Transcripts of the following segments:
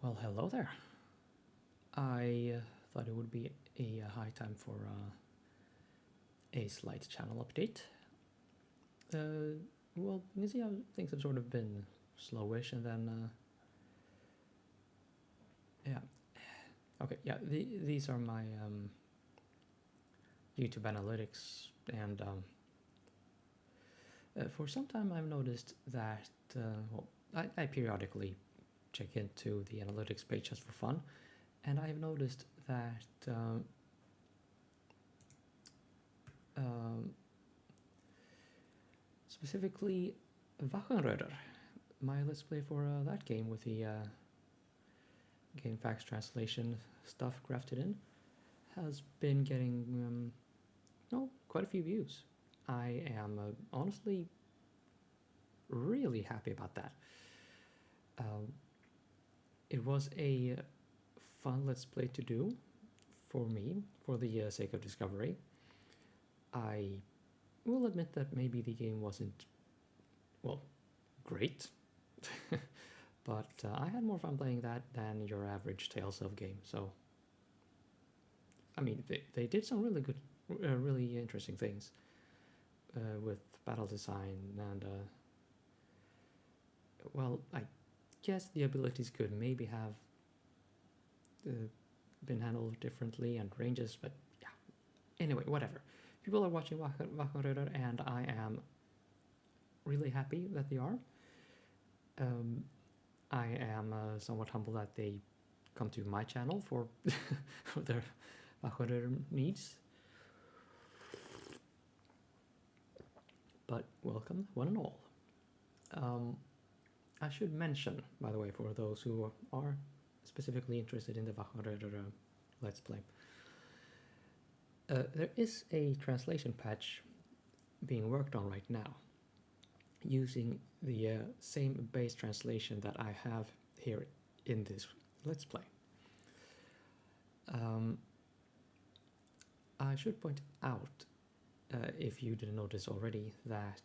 Well, hello there. I thought it would be a high time for a slight channel update. Well, you see how things have sort of been slowish, and then yeah, okay, yeah. These are my YouTube analytics, and for some time I've noticed that well, I periodically check into the analytics page just for fun, and I've noticed that specifically Wachenröder, my let's play for that game with the game facts translation stuff grafted in, has been getting quite a few views. I am honestly really happy about that. It was a fun let's play to do for me for the sake of discovery. I will admit that maybe the game wasn't, well, great, but I had more fun playing that than your average Tales of game. So, I mean, they did some really good, really interesting things with battle design and, well, I guess the abilities could maybe have been handled differently and ranges, but yeah. Anyway, whatever. People are watching Wachenröder, and I am really happy that they are. I am somewhat humbled that they come to my channel for, for their Wachenröder needs. But welcome, one and all. I should mention, by the way, for those who are specifically interested in the Wachenröder Let's Play, there is a translation patch being worked on right now using the same base translation that I have here in this Let's Play. I should point out, if you didn't notice already, that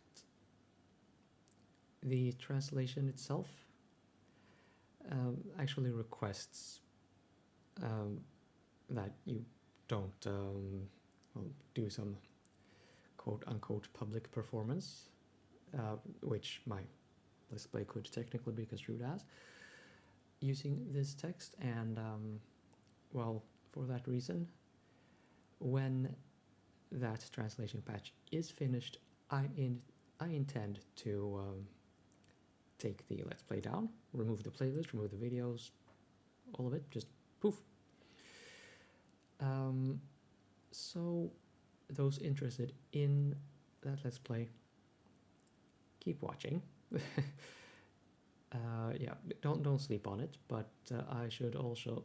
the translation itself actually requests that you don't do some quote-unquote public performance, which my Let's Play could technically be construed as, using this text. And well, for that reason, when that translation patch is finished, I intend to take the Let's Play down, remove the playlist, remove the videos, all of it, just poof. So those interested in that Let's Play, keep watching. Yeah, don't sleep on it, but I should also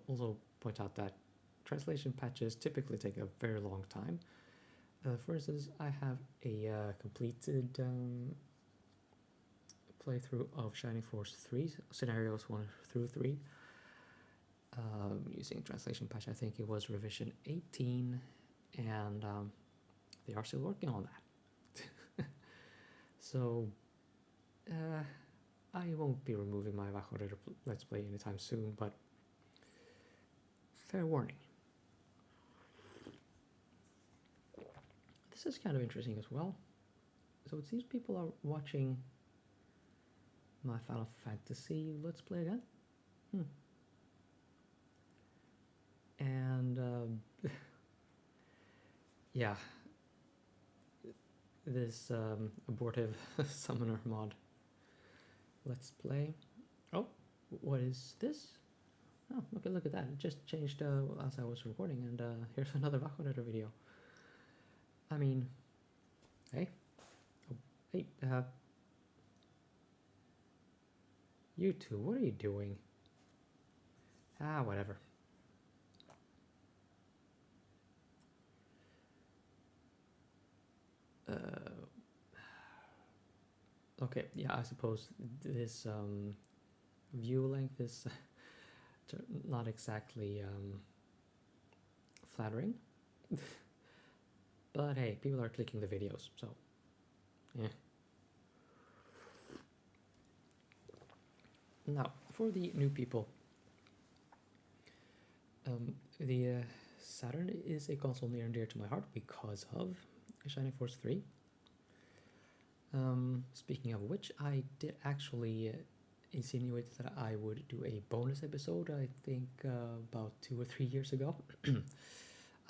point out that translation patches typically take a very long time. For instance, I have a completed playthrough of Shining Force 3, scenarios 1 through 3, using translation patch. I think it was revision 18, and they are still working on that. So I won't be removing my Wachenröder Let's Play anytime soon, but fair warning. This is kind of interesting as well. So it seems people are watching my Final Fantasy Let's Play again. And yeah, this abortive summoner mod Let's Play. Oh, what is this? Oh, okay, look at that. It just changed as I was recording, and here's another Wachenröder video. I mean, hey. Oh, hey, you two, what are you doing? Ah, whatever. Okay, yeah, I suppose this view length is not exactly flattering. But hey, people are clicking the videos, so yeah. Now, for the new people The Saturn is a console near and dear to my heart because of Shining Force 3. Speaking of which, I did actually insinuate that I would do a bonus episode, I think about 2 or 3 years ago.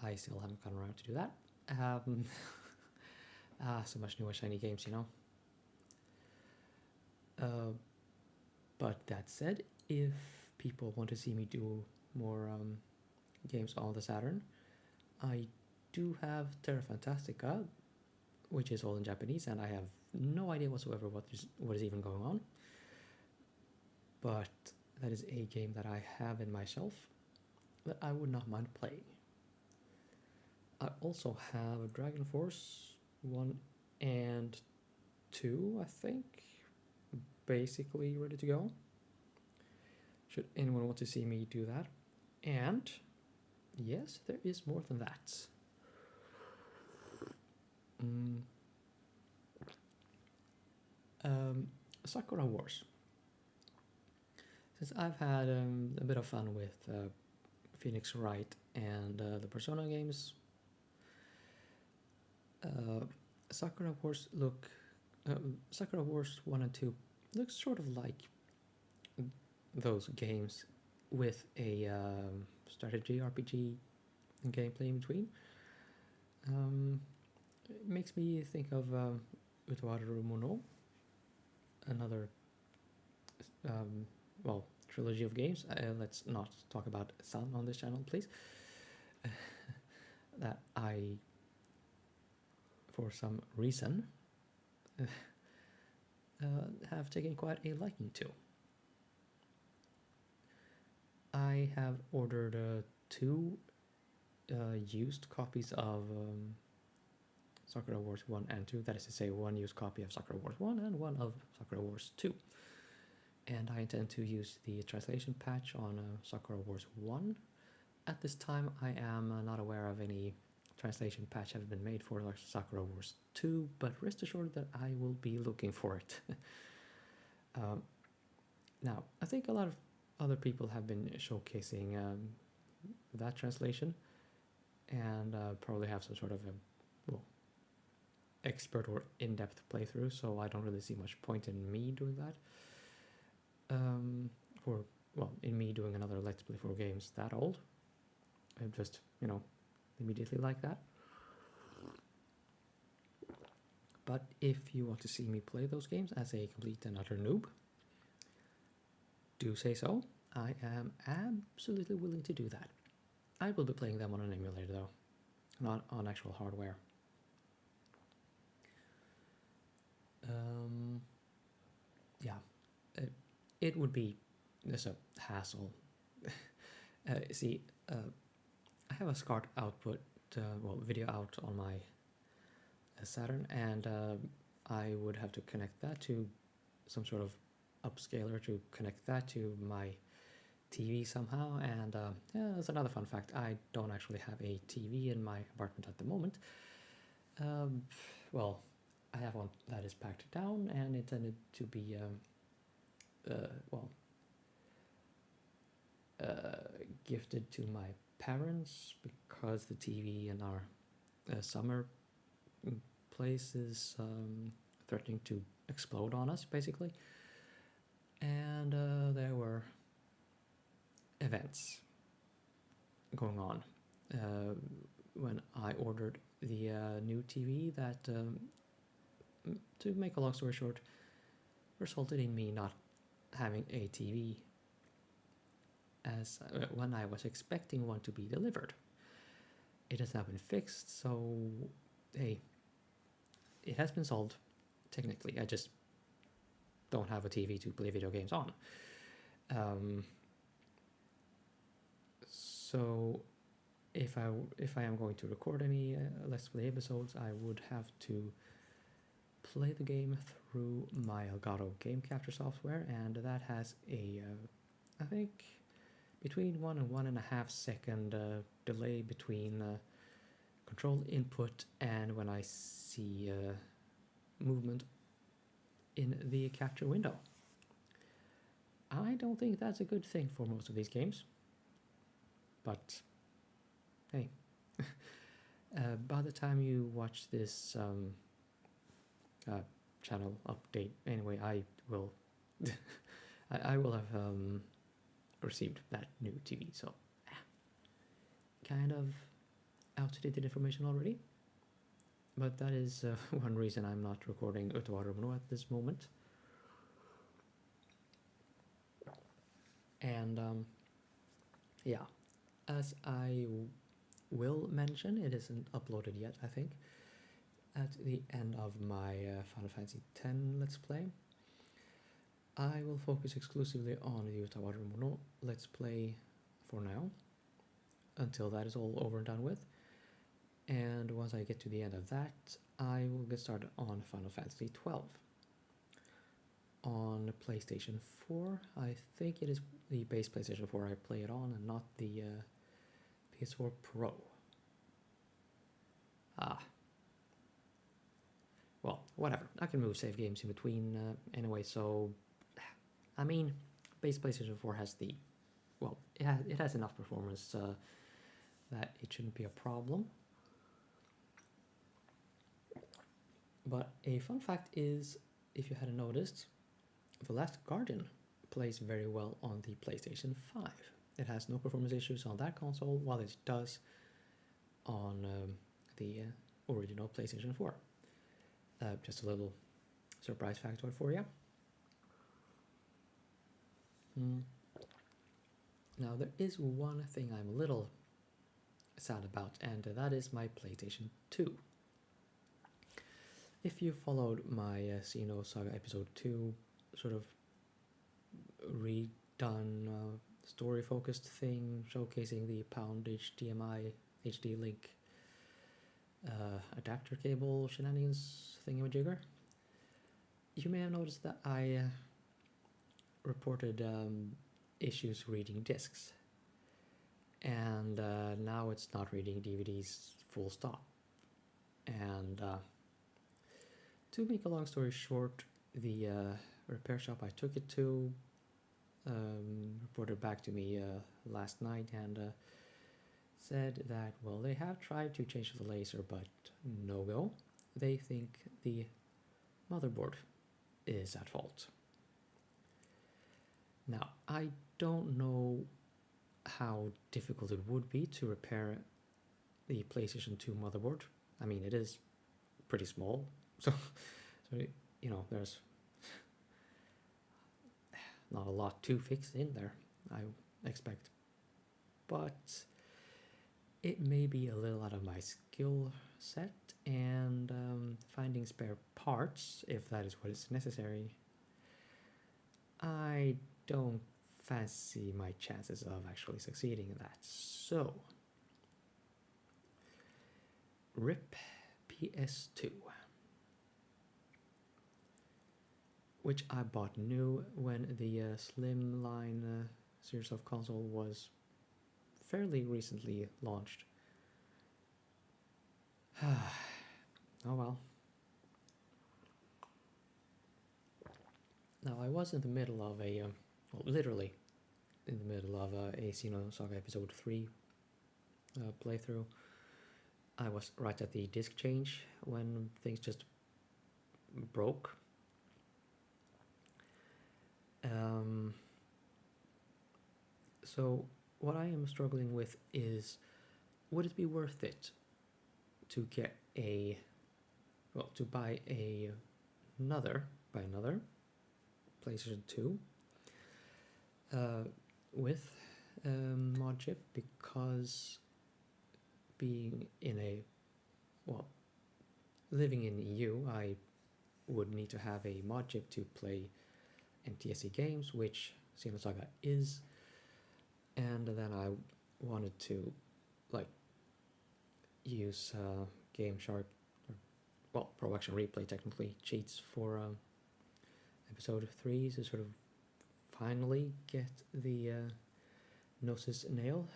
I still haven't gotten around to do that. So much new and shiny games, you know. But that said, if people want to see me do more games on the Saturn, I do have Terra Fantastica, which is all in Japanese, and I have no idea whatsoever what is even going on. But that is a game that I have in my shelf that I would not mind playing. I also have Dragon Force 1 and 2, I think, basically ready to go. Should anyone want to see me do that. And yes, there is more than that. Sakura Wars. Since I've had a bit of fun with Phoenix Wright and the Persona games, Sakura Wars 1 and 2 looks sort of like those games with a strategy RPG gameplay in between. It makes me think of Utawaru Mono, another trilogy of games. Let's not talk about Sun on this channel, please. That I, for some reason, have taken quite a liking to. I have ordered 2 used copies of Sakura Wars 1 and 2. That is to say, 1 used copy of Sakura Wars 1 and 1 of Sakura Wars 2. And I intend to use the translation patch on Sakura Wars 1. At this time, I am not aware of any translation patch have been made for Sakura Wars 2, but rest assured that I will be looking for it. Now, I think a lot of other people have been showcasing that translation, and probably have some sort of expert or in-depth playthrough, so I don't really see much point in me doing that. In me doing another Let's Play for games that old. I'm just, immediately like that. But if you want to see me play those games as a complete and utter noob, do say so. I am absolutely willing to do that. I will be playing them on an emulator though, not on actual hardware. It would be just a hassle. I have a SCART output, video out on my Saturn, and I would have to connect that to some sort of upscaler to connect that to my TV somehow. And that's another fun fact. I don't actually have a TV in my apartment at the moment. I have one that is packed down and intended to be gifted to my parents because the TV in our summer place is threatening to explode on us, basically. And there were events going on when I ordered the new TV that, to make a long story short, resulted in me not having a TV as when I was expecting one to be delivered. It has now been fixed, so hey, it has been solved technically. I just don't have a TV to play video games on. So if I am going to record any Let's Play episodes, I would have to play the game through my Elgato game capture software, and that has a I think between 1 and 1.5 second delay between control input and when I see movement in the capture window. I don't think that's a good thing for most of these games. but hey, by the time you watch this channel update, anyway, I will I will have received that new TV. So kind of outdated information already. But that is one reason I'm not recording Utawarumono at this moment. And yeah, as I will mention, it isn't uploaded yet, I think, at the end of my Final Fantasy X Let's Play. I will focus exclusively on the Utawarumono Let's Play for now, until that is all over and done with. And once I get to the end of that, I will get started on Final Fantasy XII. On PlayStation 4, I think it is the base PlayStation 4 I play it on, and not the PS4 Pro. Well, whatever. I can move save games in between anyway, so I mean, base PlayStation 4 has the, well, it has enough performance that it shouldn't be a problem. But a fun fact is, if you hadn't noticed, The Last Guardian plays very well on the PlayStation 5. It has no performance issues on that console, while it does on the original PlayStation 4. Just a little surprise factoid for you. Now, there is one thing I'm a little sad about, and that is my PlayStation 2. If you followed my Xeno Saga Episode 2 sort of redone story-focused thing showcasing the Pound HDMI HD link adapter cable shenanigans thingamajigger, you may have noticed that I reported issues reading discs, and now it's not reading DVDs full stop. And to make a long story short, the repair shop I took it to reported back to me last night and said that, well, they have tried to change the laser, but no go. They think the motherboard is at fault. Now, I don't know how difficult it would be to repair the PlayStation 2 motherboard. I mean, it is pretty small, so you know, there's not a lot to fix in there, I expect. But it may be a little out of my skill set, and finding spare parts, if that is what is necessary, I don't fancy my chances of actually succeeding in that. So, RIP PS2, which I bought new when the Slimline series of console was fairly recently launched. Oh well. Now, I was in the middle of a, well, literally in the middle of a Xeno Saga Episode 3 playthrough. I was right at the disc change when things just broke. So what I am struggling with is, would it be worth it to get a, well, to buy another PlayStation 2 with mod chip, because being in a, well, living in EU, I would need to have a mod chip to play NTSC games, which Xenosaga is, and then I wanted to, like, use Game Shark, or, well, Pro Action Replay technically, cheats for episode 3 to sort of finally get the Gnosis nail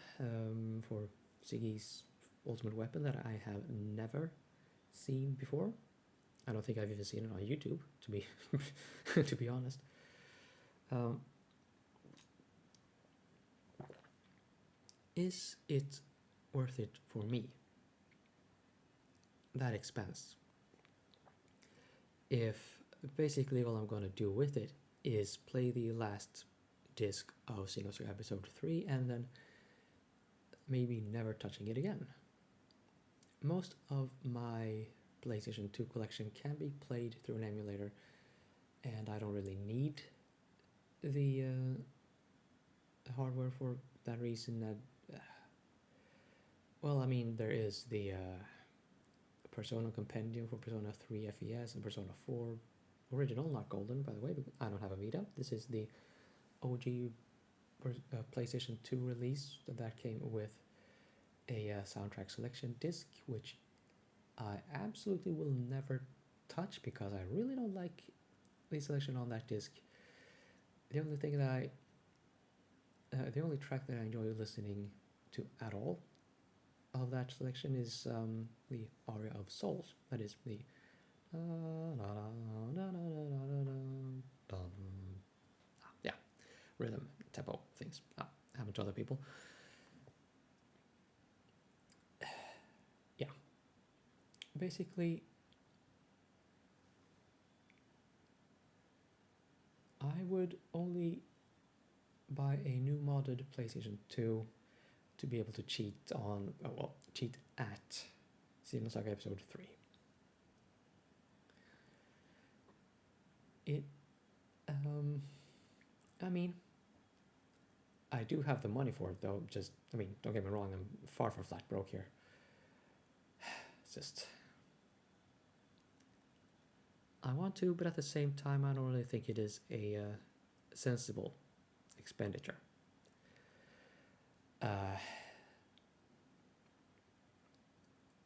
for Ziggy's ultimate weapon that I have never seen before. I don't think I've even seen it on YouTube, to be to be honest. is it worth it for me? That expense. If basically all I'm going to do with it is play the last disc of SEGA SATURN Episode 3 and then maybe never touching it again. Most of my PlayStation 2 collection can be played through an emulator, and I don't really need the hardware for that reason. Well, I mean, there is the Persona Compendium for Persona 3 FES and Persona 4 original, not golden, by the way, because I don't have a Vita. This is the OG PlayStation 2 release that came with a soundtrack selection disc, which I absolutely will never touch because I really don't like the selection on that disc. The only thing that the only track that I enjoy listening to at all of that selection is the aria of Souls. That is the yeah, rhythm, tempo things. Haven't to other people. Yeah, basically, I would only buy a new modded PlayStation 2 to be able to cheat on, cheat at Xenosaga Episode 3. I mean, I do have the money for it though, don't get me wrong, I'm far from flat broke here. It's just, I want to, but at the same time, I don't really think it is a sensible expenditure.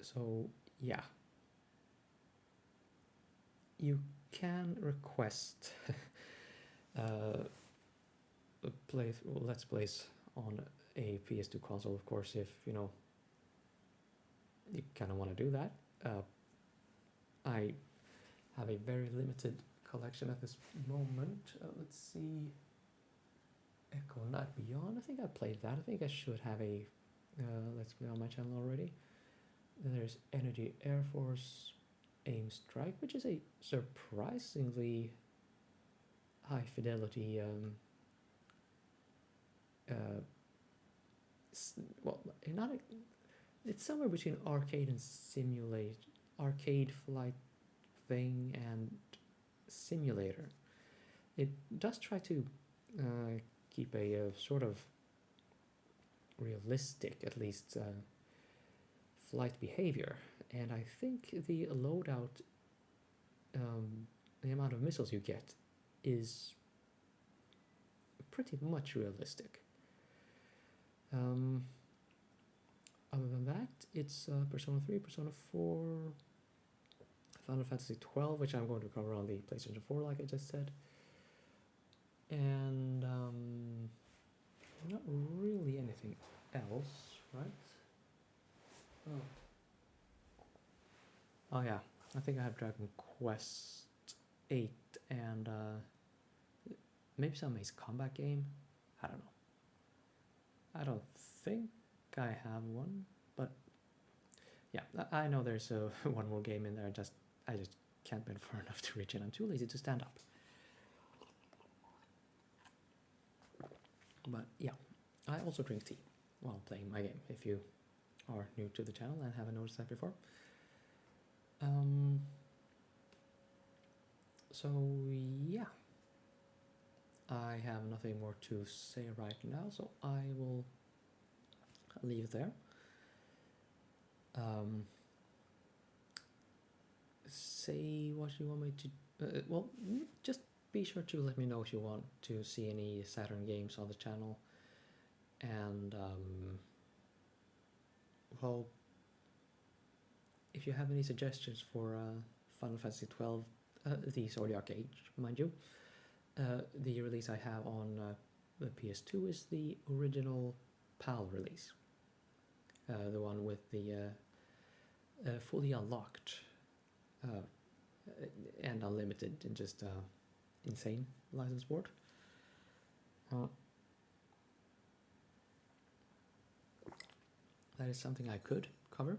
So yeah, you can request Let's Plays on a PS2 console, of course, if you kind of want to do that. I have a very limited collection at this moment. Let's see, Echo Night Beyond. I think I played that. I think I should have a Let's Play on my channel already. Then there's Energy Air Force Aim Strike, which is a surprisingly high fidelity it's somewhere between arcade and arcade flight thing and simulator. It does try to keep a sort of realistic, at least, flight behavior, and I think the loadout, the amount of missiles you get, is pretty much realistic. Other than that, it's Persona 3, Persona 4, Final Fantasy 12, which I'm going to cover on the PlayStation 4, like I just said, and not really anything else, right? Oh yeah, I think I have Dragon Quest 8 and maybe some Ace Combat game. I don't know. I don't think I have one, but yeah, I know there's one more game in there. I just can't bend far enough to reach it. I'm too lazy to stand up. But yeah, I also drink tea while playing my game, if you are new to the channel and haven't noticed that before. So yeah, I have nothing more to say right now, so I will leave it there. Say what you want me to, well, just be sure to let me know if you want to see any Saturn games on the channel, and well, if you have any suggestions for Final Fantasy 12, the Zodiac Age, mind you, the release I have on the PS2 is the original PAL release, the one with the fully unlocked and unlimited and just insane license board. that is something I could cover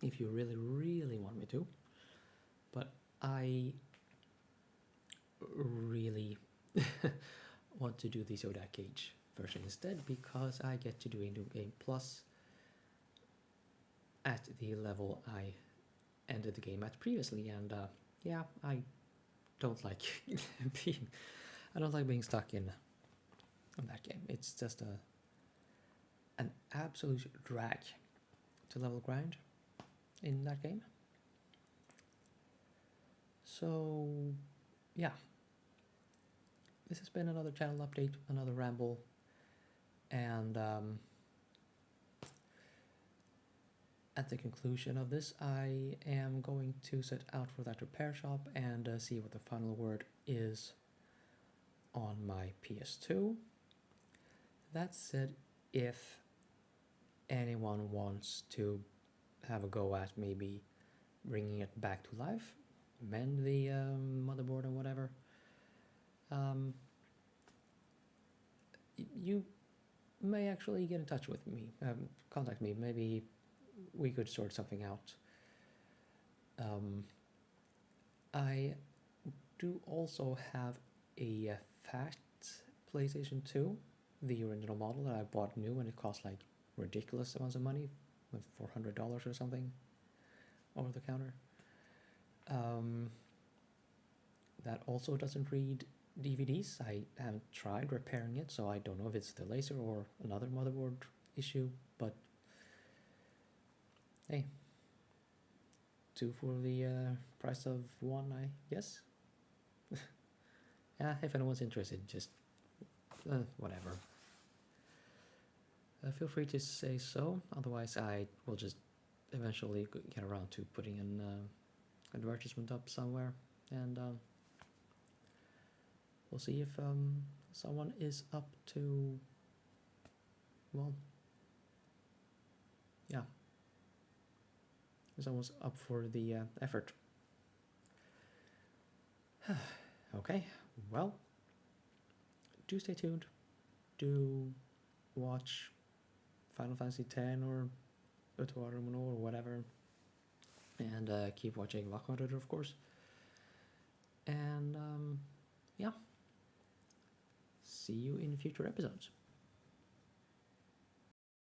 if you really, really want me to. But I really want to do the Zodiac Cage version instead, because I get to do a new game plus at the level I ended the game at previously, and yeah, I don't like being stuck in that game. It's just an absolute drag to level grind in that game. So yeah, this has been another channel update, another ramble, and at the conclusion of this, I am going to set out for that repair shop and see what the final word is on my PS2. That said, if anyone wants to have a go at maybe bringing it back to life, mend the motherboard and whatever, you may actually get in touch with me, contact me. Maybe we could sort something out. I do also have a fat PlayStation 2, the original model that I bought new, and it cost like ridiculous amounts of money, with $400 or something over the counter. That also doesn't read DVDs. I haven't tried repairing it, so I don't know if it's the laser or another motherboard issue, but hey, 2 for the price of 1, I guess. Yeah, if anyone's interested, just whatever. Feel free to say so, otherwise I will just eventually get around to putting an advertisement up somewhere, and we'll see if someone is up to, well, yeah, if someone's up for the effort. Okay, well, do stay tuned, do watch Final Fantasy X or Utoarumono or whatever, and keep watching Vakuum, of course, and yeah, see you in future episodes.